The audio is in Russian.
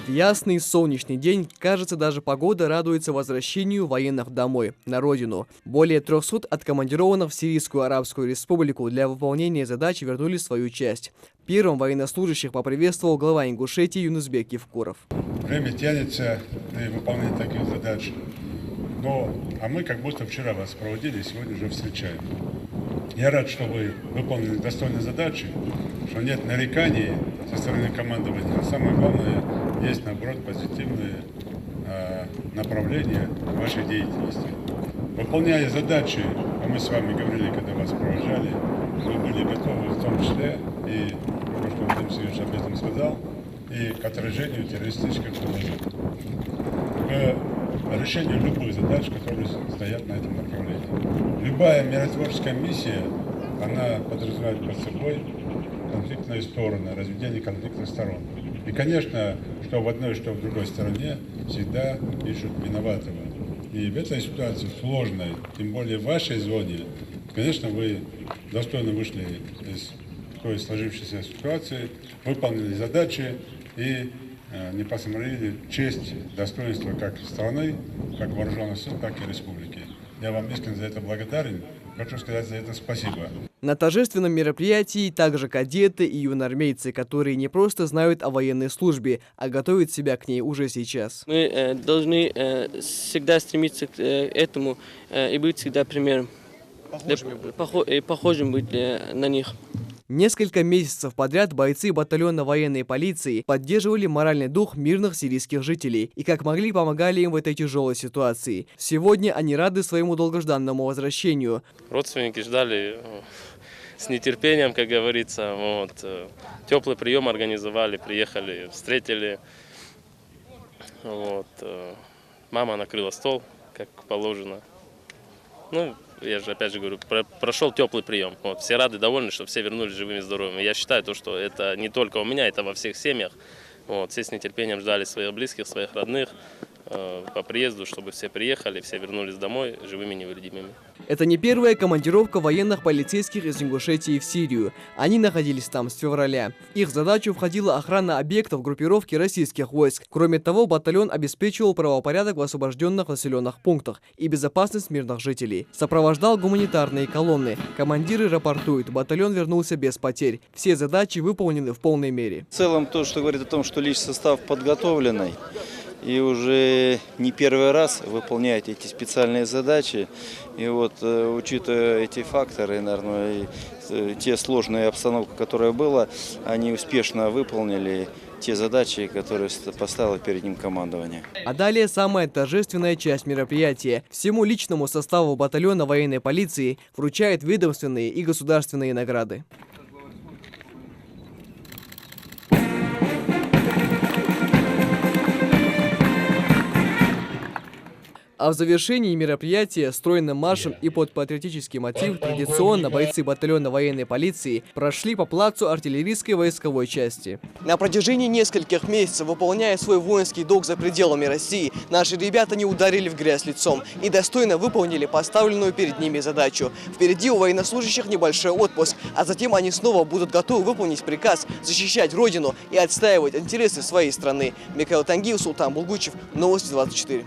В ясный солнечный день, кажется, даже погода радуется возвращению военных домой, на родину. Более 300 откомандированных в Сирийскую Арабскую Республику для выполнения задачи вернули свою часть. Первым военнослужащих поприветствовал глава Ингушетии Юнусбек Евкуров. Время тянется на выполнение таких задач. А мы как будто вчера вас проводили, сегодня уже встречаем. Я рад, что вы выполнили достойные задачи, что нет нареканий со стороны командования. А самое главное, есть, наоборот, позитивные направления вашей деятельности. Выполняя задачи, а мы с вами говорили, когда вас провожали, вы были готовы в том числе, и что Владимир Сергеевич об этом сказал, и к отражению террористических угроз, к решению любых задач, которые стоят на этом направлении. Любая миротворческая миссия, она подразумевает под собой конфликтные стороны, разведение конфликтных сторон. И, конечно, что в одной, что в другой стороне всегда ищут виноватого. И в этой ситуации сложной, тем более в вашей зоне, конечно, вы достойно вышли из такой сложившейся ситуации, выполнили задачи и не посмотрели честь, достоинство как страны, как вооруженных сил, так и республики. Я вам искренне за это благодарен. Хочу сказать за это спасибо. На торжественном мероприятии также кадеты и юноармейцы, которые не просто знают о военной службе, а готовят себя к ней уже сейчас. Мы должны всегда стремиться к этому и быть всегда примером. Похожим быть на них. Несколько месяцев подряд бойцы батальона военной полиции поддерживали моральный дух мирных сирийских жителей и как могли помогали им в этой тяжелой ситуации. Сегодня они рады своему долгожданному возвращению. Родственники ждали с нетерпением, как говорится. Теплый прием организовали, приехали, встретили. Мама накрыла стол, как положено. Я же опять же говорю, прошел теплый прием. Все рады, довольны, что все вернулись живыми и здоровыми. Я считаю, что это не только у меня, это во всех семьях. Все с нетерпением ждали своих близких, своих родных по приезду, чтобы все приехали, все вернулись домой живыми и невредимыми. Это не первая командировка военных полицейских из Ингушетии в Сирию. Они находились там с февраля. В их задачу входила охрана объектов группировки российских войск. Кроме того, батальон обеспечивал правопорядок в освобожденных населенных пунктах и безопасность мирных жителей. Сопровождал гуманитарные колонны. Командиры рапортуют, батальон вернулся без потерь. Все задачи выполнены в полной мере. В целом, то, что говорит о том, что личный состав подготовленный, и уже не первый раз выполняет эти специальные задачи. И учитывая эти факторы, наверное, и те сложные обстановки, которая была, они успешно выполнили те задачи, которые поставило перед ним командование. А далее самая торжественная часть мероприятия. Всему личному составу батальона военной полиции вручают ведомственные и государственные награды. А в завершении мероприятия стройным маршем и под патриотический мотив традиционно бойцы батальона военной полиции прошли по плацу артиллерийской войсковой части. На протяжении нескольких месяцев, выполняя свой воинский долг за пределами России, наши ребята не ударили в грязь лицом и достойно выполнили поставленную перед ними задачу. Впереди у военнослужащих небольшой отпуск, а затем они снова будут готовы выполнить приказ, защищать Родину и отстаивать интересы своей страны. Михаил Тангиев, Султан Булгучев, Новости 24.